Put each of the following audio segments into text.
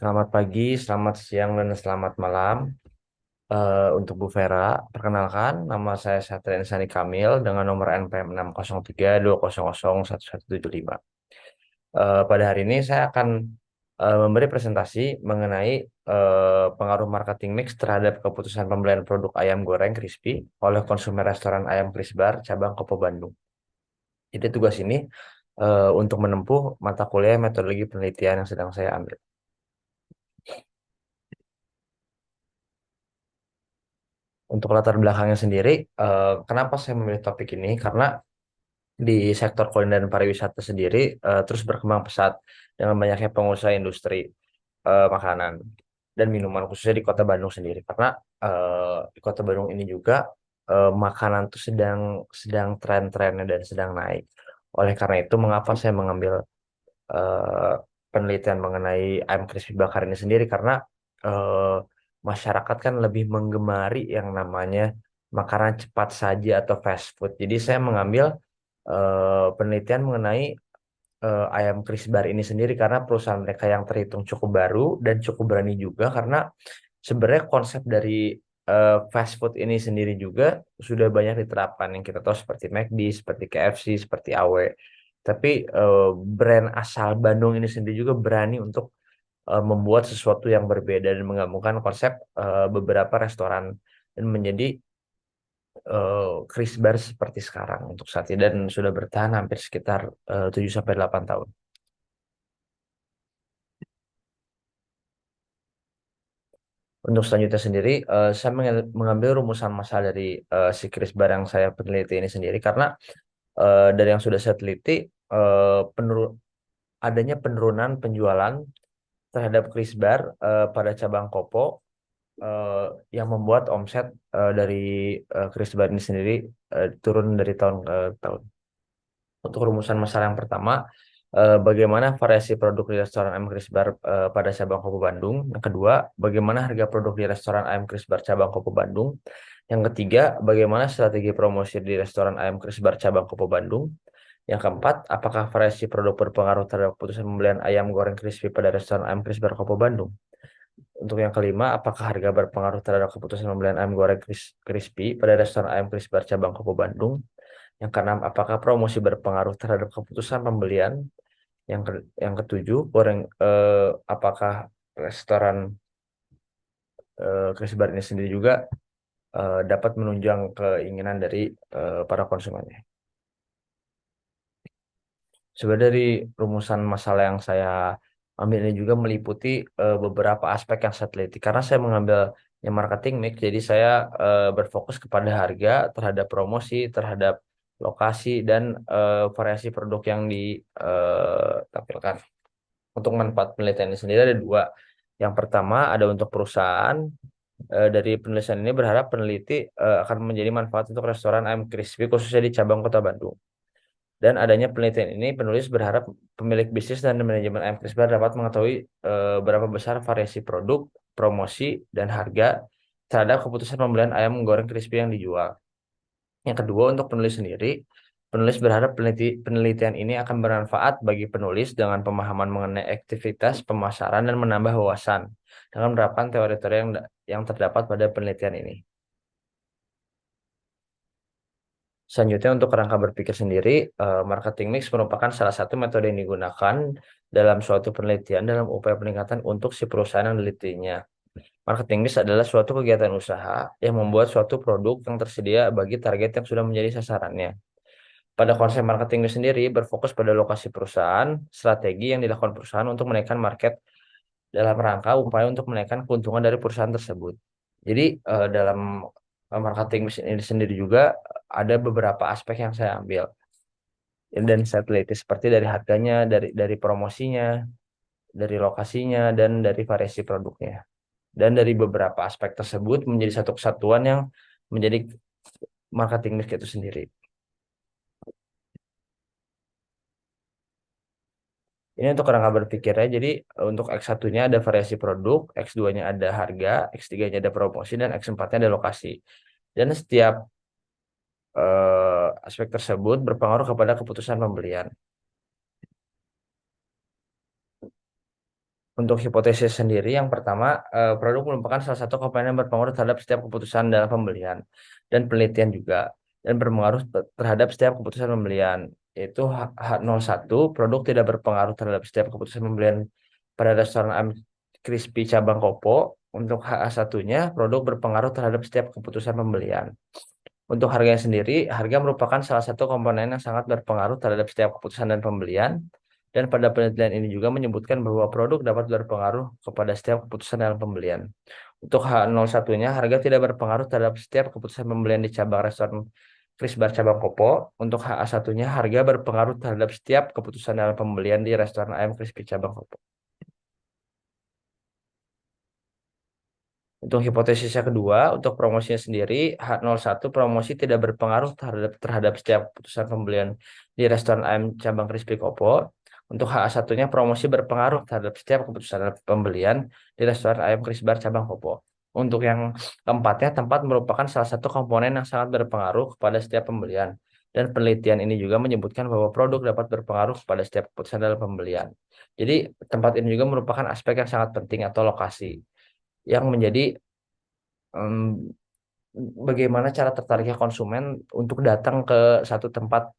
Selamat pagi, selamat siang, dan selamat malam. Untuk Bu Vera, perkenalkan, nama saya Satria Insani Kamil dengan nomor NPM 60320011175. Pada hari ini saya akan memberi presentasi mengenai pengaruh marketing mix terhadap keputusan pembelian produk ayam goreng crispy oleh konsumen restoran ayam Chris Bar cabang Kopo Bandung. Jadi tugas ini untuk menempuh mata kuliah metodologi penelitian yang sedang saya ambil. Untuk latar belakangnya sendiri, kenapa saya memilih topik ini? Karena di sektor kuliner dan pariwisata sendiri terus berkembang pesat dengan banyaknya pengusaha industri makanan dan minuman khususnya di Kota Bandung sendiri. Karena di Kota Bandung ini juga makanan tuh sedang sedang tren-trennya dan sedang naik. Oleh karena itu, mengapa saya mengambil eh, penelitian mengenai ayam crispy bakar ini sendiri karena eh, masyarakat kan lebih menggemari yang namanya makanan cepat saji atau fast food. Jadi saya mengambil penelitian mengenai ayam crispy bar ini sendiri karena perusahaan mereka yang terhitung cukup baru dan cukup berani juga karena sebenarnya konsep dari fast food ini sendiri juga sudah banyak diterapkan yang kita tahu seperti McD, seperti KFC, seperti AW. Tapi brand asal Bandung ini sendiri juga berani untuk membuat sesuatu yang berbeda dan menggabungkan konsep beberapa restoran dan menjadi Chris Bar seperti sekarang untuk saat ini dan sudah bertahan hampir sekitar 7 sampai 8 tahun. Untuk selanjutnya sendiri, saya mengambil rumusan masalah dari si Chris Bar yang saya peneliti ini sendiri karena dari yang sudah saya teliti, adanya penurunan penjualan terhadap Chris Bar pada cabang Kopo eh, yang membuat omset dari Chris Bar ini sendiri turun dari tahun ke tahun. Untuk rumusan masalah yang pertama, bagaimana variasi produk di restoran ayam Chris Bar pada cabang Kopo Bandung. Yang kedua, bagaimana harga produk di restoran ayam Chris Bar cabang Kopo Bandung. Yang ketiga, bagaimana strategi promosi di restoran ayam Chris Bar cabang Kopo Bandung. Yang keempat, apakah variasi produk berpengaruh terhadap keputusan pembelian ayam goreng crispy pada restoran ayam Chris Bar Kopo Bandung. Untuk yang kelima, apakah harga berpengaruh terhadap keputusan pembelian ayam goreng crispy pada restoran ayam Chris Bar cabang Kopo Bandung. Yang keenam, apakah promosi berpengaruh terhadap keputusan pembelian? Yang ketujuh, apakah restoran Chris Bar ini sendiri juga dapat menunjang keinginan dari para konsumennya? Sebenarnya dari rumusan masalah yang saya ambil ini juga meliputi beberapa aspek yang saya teliti. Karena saya mengambil yang marketing mix, jadi saya berfokus kepada harga, terhadap promosi, terhadap lokasi, dan variasi produk yang ditampilkan. Untuk manfaat penelitian ini sendiri ada dua. Yang pertama ada untuk perusahaan. Dari penelitian ini berharap peneliti akan menjadi manfaat untuk restoran ayam crispy khususnya di cabang Kota Bandung. Dan adanya penelitian ini, penulis berharap pemilik bisnis dan manajemen ayam Crisbar dapat mengetahui berapa besar variasi produk, promosi, dan harga terhadap keputusan pembelian ayam goreng crispy yang dijual. Yang kedua, untuk penulis sendiri, penulis berharap penelitian ini akan bermanfaat bagi penulis dengan pemahaman mengenai aktivitas pemasaran dan menambah wawasan dengan menerapkan teori-teori yang terdapat pada penelitian ini. Selanjutnya untuk kerangka berpikir sendiri, marketing mix merupakan salah satu metode yang digunakan dalam suatu penelitian dalam upaya peningkatan untuk si perusahaan yang dilitinya. Marketing mix adalah suatu kegiatan usaha yang membuat suatu produk yang tersedia bagi target yang sudah menjadi sasarannya. Pada konsep marketing mix sendiri berfokus pada lokasi perusahaan, strategi yang dilakukan perusahaan untuk menaikkan market dalam rangka upaya untuk menaikkan keuntungan dari perusahaan tersebut. Jadi dalam marketing mix ini sendiri juga ada beberapa aspek yang saya ambil dan saya teliti seperti dari harganya, dari promosinya, dari lokasinya, dan dari variasi produknya. Dan dari beberapa aspek tersebut menjadi satu kesatuan yang menjadi marketing mix itu sendiri. Ini untuk kerangka berpikirnya. Jadi untuk X1-nya ada variasi produk, X2-nya ada harga, X3-nya ada promosi, dan X4-nya ada lokasi. Dan setiap aspek tersebut berpengaruh kepada keputusan pembelian. Untuk hipotesis sendiri, yang pertama, produk merupakan salah satu komponen yang berpengaruh terhadap setiap keputusan dalam pembelian dan penelitian juga, dan berpengaruh terhadap setiap keputusan pembelian. Yaitu H01, produk tidak berpengaruh terhadap setiap keputusan pembelian pada restoran ayam crispy cabang Kopo. Untuk HA1-nya, produk berpengaruh terhadap setiap keputusan pembelian. Untuk harganya sendiri, harga merupakan salah satu komponen yang sangat berpengaruh terhadap setiap keputusan dan pembelian. Dan pada penelitian ini juga menyebutkan bahwa produk dapat berpengaruh kepada setiap keputusan dalam pembelian. Untuk H01-nya, harga tidak berpengaruh terhadap setiap keputusan pembelian di cabang restoran Chris Bar cabang Kopo. Untuk HA1-nya, harga berpengaruh terhadap setiap keputusan dalam pembelian di restoran ayam crispy cabang Kopo. Untuk hipotesisnya kedua, untuk promosinya sendiri, H01 promosi tidak berpengaruh terhadap setiap keputusan pembelian di restoran ayam cabang Crispy Kopo. Untuk HA1-nya, promosi berpengaruh terhadap setiap keputusan pembelian di restoran ayam Crispy Bar cabang Kopo. Untuk yang keempatnya, tempat merupakan salah satu komponen yang sangat berpengaruh kepada setiap pembelian. Dan penelitian ini juga menyebutkan bahwa produk dapat berpengaruh kepada setiap keputusan dalam pembelian. Jadi, tempat ini juga merupakan aspek yang sangat penting atau lokasi yang menjadi em, bagaimana cara tertariknya konsumen untuk datang ke satu tempat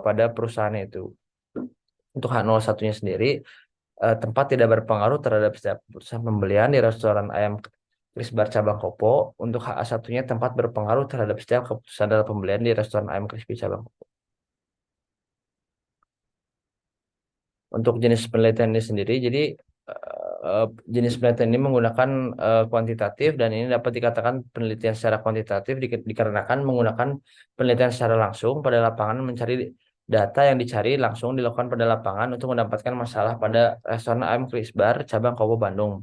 pada perusahaan itu. Untuk H01-nya sendiri, tempat tidak berpengaruh terhadap setiap keputusan pembelian di restoran ayam Chris Bar cabang Kopo. Untuk HA1-nya, tempat berpengaruh terhadap setiap keputusan dalam pembelian di restoran ayam crispy cabang Kopo. Untuk jenis penelitian ini sendiri, jadi jenis penelitian ini menggunakan kuantitatif, dan ini dapat dikatakan penelitian secara kuantitatif dikarenakan menggunakan penelitian secara langsung pada lapangan, mencari data yang dicari langsung dilakukan pada lapangan untuk mendapatkan masalah pada restoran ayam Chris Bar cabang Kopo Bandung.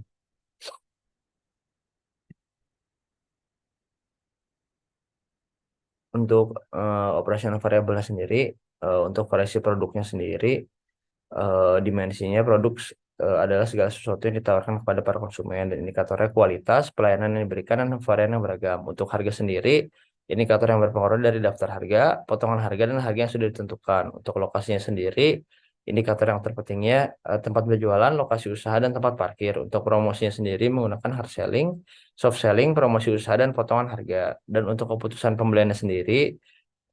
Untuk operasional variabelnya sendiri, untuk variasi produknya sendiri, dimensinya produk adalah segala sesuatu yang ditawarkan kepada para konsumen, dan indikatornya kualitas, pelayanan yang diberikan, dan varian yang beragam. Untuk harga sendiri, indikator yang berpengaruh dari daftar harga, potongan harga, dan harga yang sudah ditentukan. Untuk lokasinya sendiri, indikator yang terpentingnya tempat berjualan, lokasi usaha, dan tempat parkir. Untuk promosinya sendiri menggunakan hard selling, soft selling, promosi usaha, dan potongan harga. Dan untuk keputusan pembeliannya sendiri,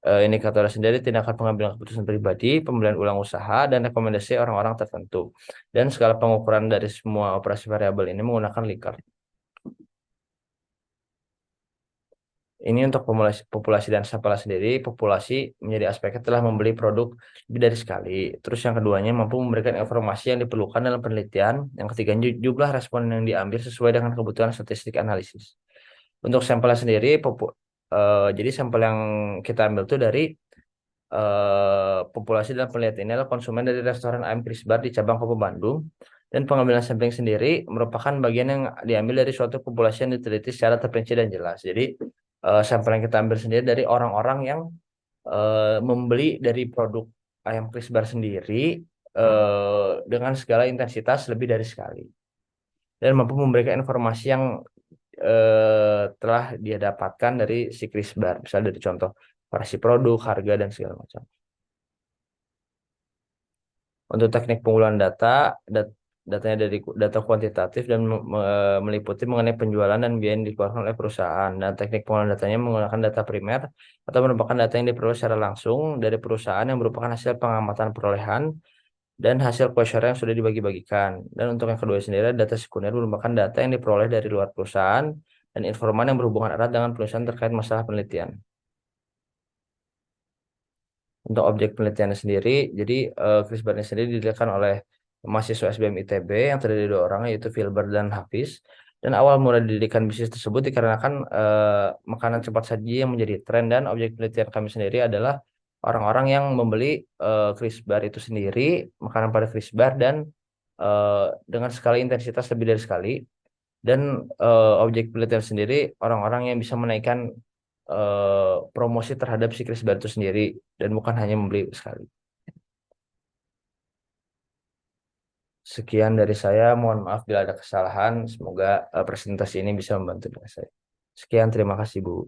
indikator sendiri tindakan pengambilan keputusan pribadi, pembelian ulang usaha, dan rekomendasi orang-orang tertentu. Dan skala pengukuran dari semua operasi variabel ini menggunakan Likert. Ini untuk populasi dan sampel sendiri, populasi menjadi aspeknya telah membeli produk lebih dari sekali. Terus yang keduanya mampu memberikan informasi yang diperlukan dalam penelitian. Yang ketiga, jumlah respon yang diambil sesuai dengan kebutuhan statistik analisis. Untuk sampelnya sendiri, jadi sampel yang kita ambil itu dari populasi dalam penelitian ini adalah konsumen dari restoran ayam Chris Bar di cabang Kopo Bandung, dan pengambilan sampling sendiri merupakan bagian yang diambil dari suatu populasi yang diteliti secara terperinci dan jelas. Jadi sampel yang kita ambil sendiri dari orang-orang yang membeli dari produk ayam Chris Bar sendiri dengan segala intensitas lebih dari sekali, dan mampu memberikan informasi yang telah dia dapatkan dari si Chris Bar, misalnya dari contoh variasi produk, harga, dan segala macam. Untuk teknik pengumpulan datanya dari data kuantitatif dan meliputi mengenai penjualan dan biaya yang dikeluarkan oleh perusahaan. Dan teknik pengumpulan datanya menggunakan data primer atau merupakan data yang diperoleh secara langsung dari perusahaan yang merupakan hasil pengamatan perolehan dan hasil kuesioner yang sudah dibagi-bagikan. Dan untuk yang kedua sendiri, data sekunder merupakan data yang diperoleh dari luar perusahaan dan informan yang berhubungan erat dengan perusahaan terkait masalah penelitian. Untuk objek penelitiannya sendiri, jadi Chris Barney sendiri didirikan oleh mahasiswa SBM ITB yang terdiri dari dua orang, yaitu Filbert dan Hafiz. Dan awal mula didirikan bisnis tersebut dikarenakan makanan cepat saji yang menjadi tren, dan objek penelitian kami sendiri adalah orang-orang yang membeli Chris Bar itu sendiri, makanan pada Chris Bar, dan dengan skala intensitas lebih dari sekali. Dan objek penelitian sendiri orang-orang yang bisa menaikkan promosi terhadap si Chris Bar itu sendiri, dan bukan hanya membeli sekali. Sekian dari saya, mohon maaf bila ada kesalahan. Semoga presentasi ini bisa membantu saya. Sekian, terima kasih Bu.